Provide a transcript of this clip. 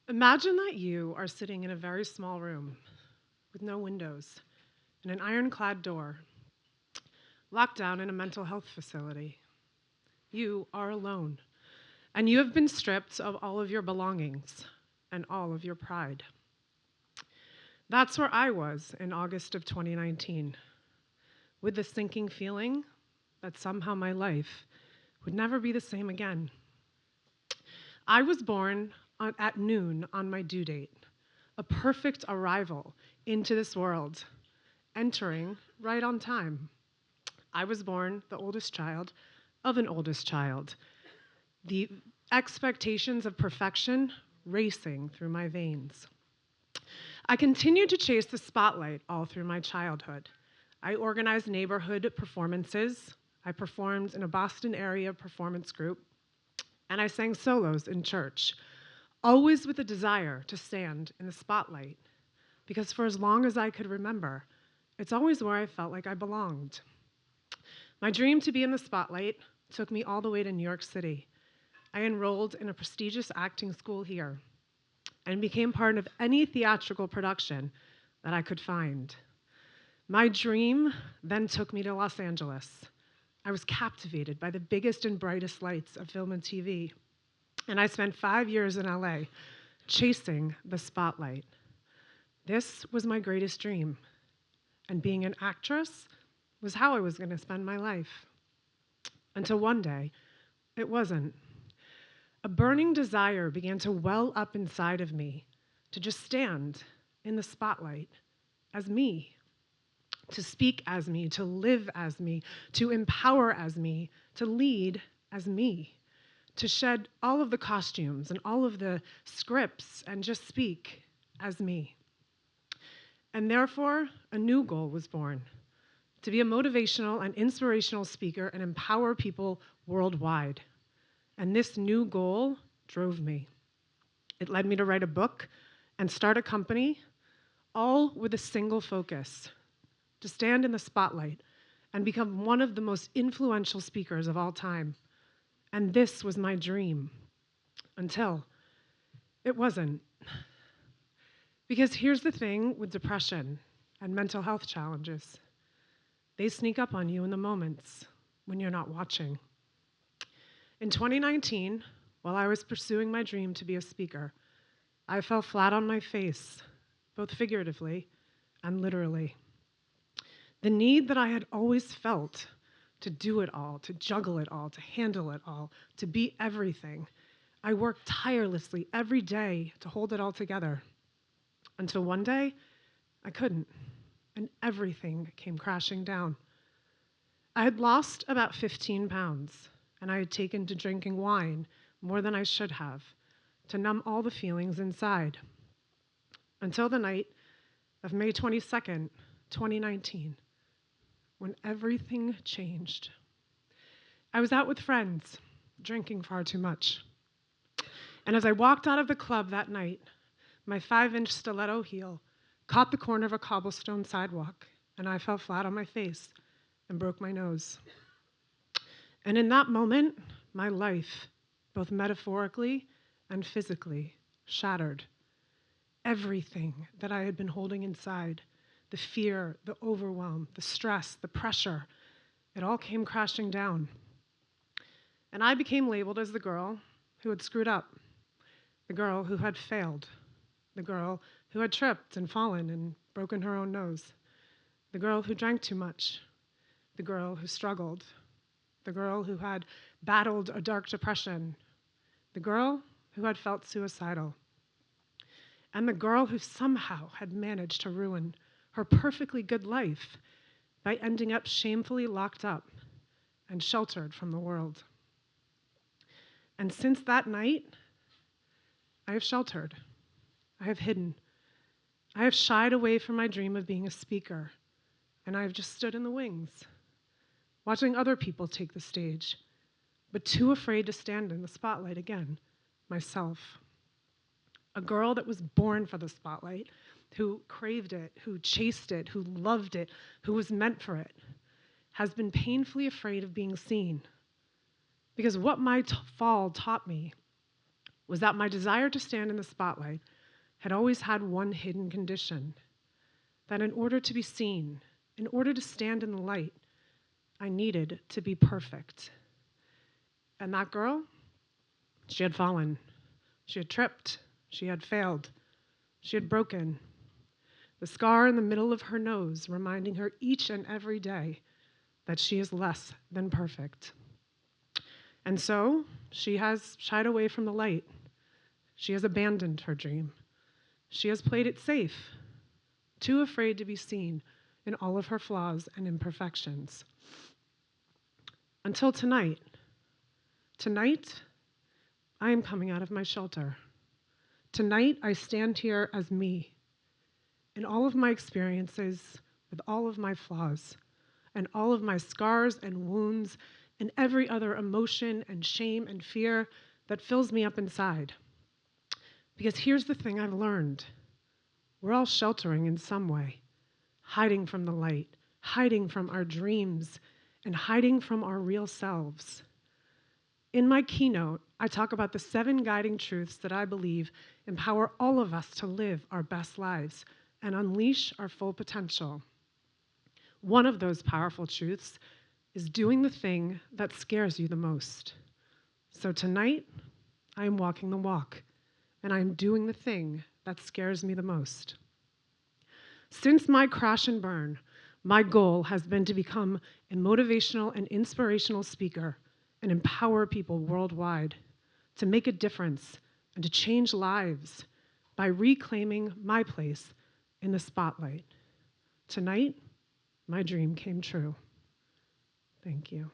Imagine that you are sitting in a very small room with no windows and an ironclad door, locked down in a mental health facility. You are alone, and you have been stripped of all of your belongings and all of your pride. That's where I was in August of 2019, with the sinking feeling that somehow my life would never be the same again. I was born at noon on my due date, a perfect arrival into this world, entering right on time. I was born the oldest child of an oldest child, the expectations of perfection racing through my veins. I continued to chase the spotlight all through my childhood. I organized neighborhood performances. I performed in a Boston area performance group, and I sang solos in church, always with a desire to stand in the spotlight, because for as long as I could remember, it's always where I felt like I belonged. My dream to be in the spotlight took me all the way to New York City. I enrolled in a prestigious acting school here and became part of any theatrical production that I could find. My dream then took me to Los Angeles. I was captivated by the biggest and brightest lights of film and TV, and I spent 5 years in LA chasing the spotlight. This was my greatest dream, and being an actress was how I was going to spend my life. Until one day, it wasn't. A burning desire began to well up inside of me to just stand in the spotlight as me, to speak as me, to live as me, to empower as me, to lead as me, to shed all of the costumes and all of the scripts and just speak as me. And therefore, a new goal was born: to be a motivational and inspirational speaker and empower people worldwide. And this new goal drove me. It led me to write a book and start a company, all with a single focus: to stand in the spotlight and become one of the most influential speakers of all time. And this was my dream, until it wasn't. Because here's the thing with depression and mental health challenges: they sneak up on you in the moments when you're not watching. In 2019, while I was pursuing my dream to be a speaker, I fell flat on my face, both figuratively and literally. The need that I had always felt to do it all, to juggle it all, to handle it all, to be everything. I worked tirelessly every day to hold it all together, until one day I couldn't, and everything came crashing down. I had lost about 15 pounds, and I had taken to drinking wine more than I should have to numb all the feelings inside, until the night of May 22nd, 2019, when everything changed. I was out with friends, drinking far too much. And as I walked out of the club that night, my 5-inch stiletto heel caught the corner of a cobblestone sidewalk, and I fell flat on my face and broke my nose. And in that moment, my life, both metaphorically and physically, shattered. Everything that I had been holding inside, the fear, the overwhelm, the stress, the pressure, it all came crashing down. And I became labeled as the girl who had screwed up, the girl who had failed, the girl who had tripped and fallen and broken her own nose, the girl who drank too much, the girl who struggled, the girl who had battled a dark depression, the girl who had felt suicidal, and the girl who somehow had managed to ruin her perfectly good life by ending up shamefully locked up and sheltered from the world. And since that night, I have sheltered. I have hidden. I have shied away from my dream of being a speaker, and I have just stood in the wings, watching other people take the stage, but too afraid to stand in the spotlight again, myself. A girl that was born for the spotlight, who craved it, who chased it, who loved it, who was meant for it, has been painfully afraid of being seen. Because what my fall taught me was that my desire to stand in the spotlight had always had one hidden condition: that in order to be seen, in order to stand in the light, I needed to be perfect. And that girl, she had fallen. She had tripped. She had failed. She had broken. The scar in the middle of her nose reminding her each and every day that she is less than perfect. And so she has shied away from the light. She has abandoned her dream. She has played it safe, too afraid to be seen in all of her flaws and imperfections. Until tonight. Tonight, I am coming out of my shelter. Tonight, I stand here as me, in all of my experiences, with all of my flaws, and all of my scars and wounds, and every other emotion and shame and fear that fills me up inside. Because here's the thing I've learned: we're all sheltering in some way, hiding from the light, hiding from our dreams, and hiding from our real selves. In my keynote, I talk about the 7 guiding truths that I believe empower all of us to live our best lives and unleash our full potential. One of those powerful truths is doing the thing that scares you the most. So tonight, I am walking the walk, and I am doing the thing that scares me the most. Since my crash and burn, my goal has been to become a motivational and inspirational speaker and empower people worldwide to make a difference and to change lives by reclaiming my place in the spotlight. Tonight, my dream came true. Thank you.